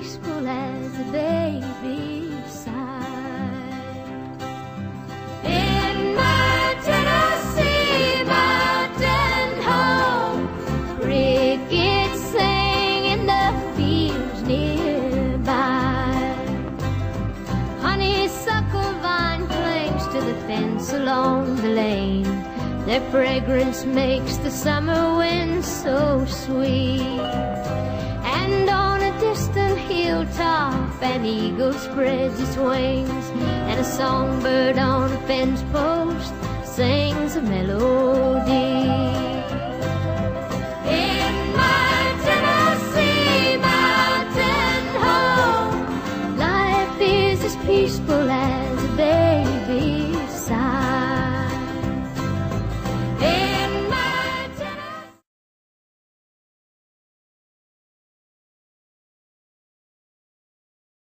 peaceful as a baby's sigh. In my Tennessee mountain home, crickets sing in the fields nearby. Honeysuckle vine clings to the fence along the lane. Their fragrance makes the summer wind so sweet. And on a distant hilltop, an eagle spreads its wings, and a songbird on a fence post sings a mellow